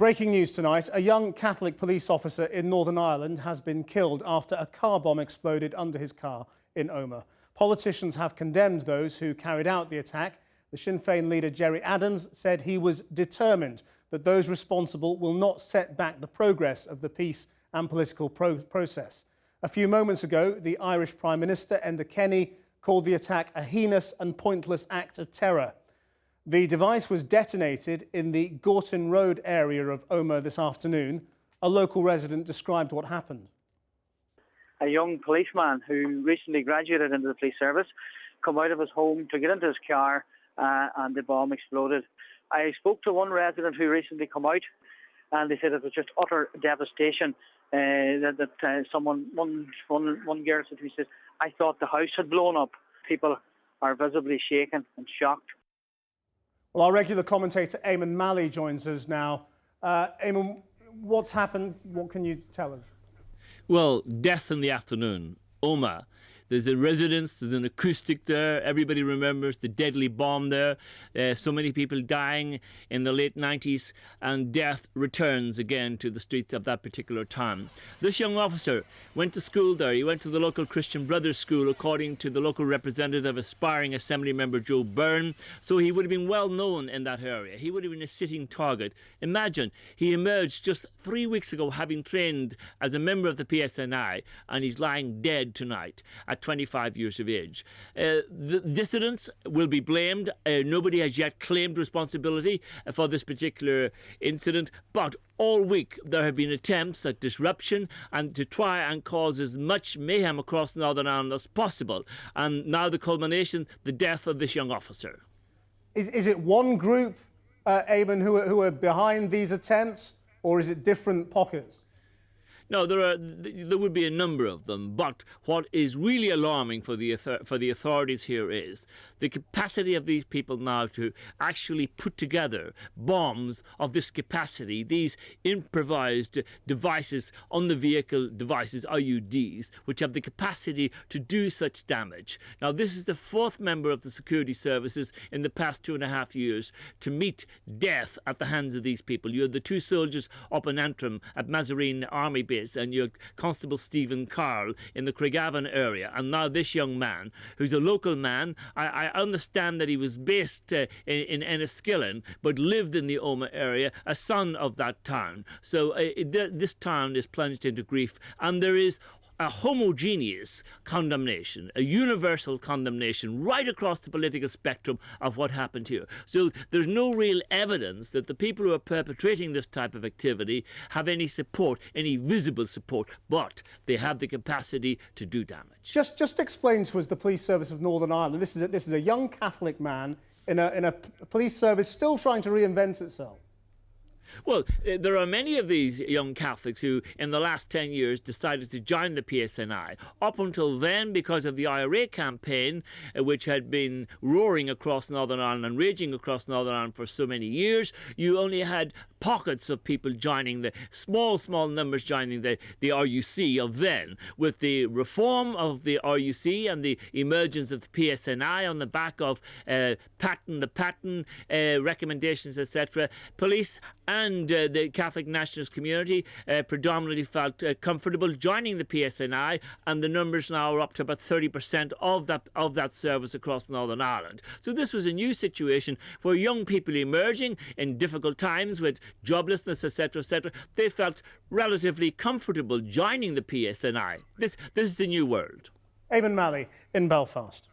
Breaking news tonight, a young Catholic police officer in Northern Ireland has been killed after a car bomb exploded under his car in Omagh. Politicians have condemned those who carried out the attack. The Sinn Féin leader Gerry Adams said he was determined that those responsible will not set back the progress of the peace and political process. A few moments ago, the Irish Prime Minister Enda Kenny called the attack a heinous and pointless act of terror. The device was detonated in the Gorton Road area of Omagh this afternoon. A local resident described what happened. A young policeman who recently graduated into the police service come out of his home to get into his car and the bomb exploded. I spoke to one resident who recently come out and they said it was just utter devastation. One girl said to me, says, "I thought the house had blown up." People are visibly shaken and shocked. Well, our regular commentator Eamonn Mallie joins us now. Eamonn, what's happened? What can you tell us? Well, death in the afternoon. Omagh. There's a residence, there's an acoustic there. Everybody remembers the deadly bomb there. So many people dying in the late 90s, and death returns again to the streets of that particular town. This young officer went to school there. He went to the local Christian Brothers School, according to the local representative, aspiring Assembly member Joe Byrne. So he would have been well known in that area. He would have been a sitting target. Imagine, he emerged just 3 weeks ago having trained as a member of the PSNI, and he's lying dead tonight at 25 years of age. The dissidents will be blamed. Nobody has yet claimed responsibility for this particular incident, but all week there have been attempts at disruption and to try and cause as much mayhem across Northern Ireland as possible. And now the culmination, the death of this young officer. Is it one group, Eamonn, who are behind these attempts, or is it different pockets? No, there would be a number of them, but what is really alarming for the authorities here is the capacity of these people now to actually put together bombs of this capacity, these improvised devices on the vehicle devices, IUDs, which have the capacity to do such damage. Now, this is the fourth member of the security services in the past 2.5 years to meet death at the hands of these people. You had the two soldiers up in Antrim at Mazarine Army Base, and you had Constable Stephen Carl in the Craigavon area, and now this young man, who's a local man. I understand that he was based in Enniskillen, but lived in the Omagh area, a son of that town. So this town is plunged into grief, and there is a homogeneous condemnation, a universal condemnation right across the political spectrum of what happened here. So there's no real evidence that the people who are perpetrating this type of activity have any support, any visible support, but they have the capacity to do damage. Just explain to us the police service of Northern Ireland. This is a young Catholic man in a police service still trying to reinvent itself. Well, there are many of these young Catholics who, in the last 10 years, decided to join the PSNI. Up until then, because of the IRA campaign, which had been roaring across Northern Ireland and raging across Northern Ireland for so many years, you only had pockets of people joining, the small numbers joining the RUC of then. With the reform of the RUC and the emergence of the PSNI on the back of Patton recommendations, etc., police and the Catholic nationalist community predominantly felt comfortable joining the PSNI, and the numbers now are up to about 30% of that service across Northern Ireland. So this was a new situation where young people emerging in difficult times with joblessness, etc., they felt relatively comfortable joining the PSNI. This is the new world. Eamonn Mallie in Belfast.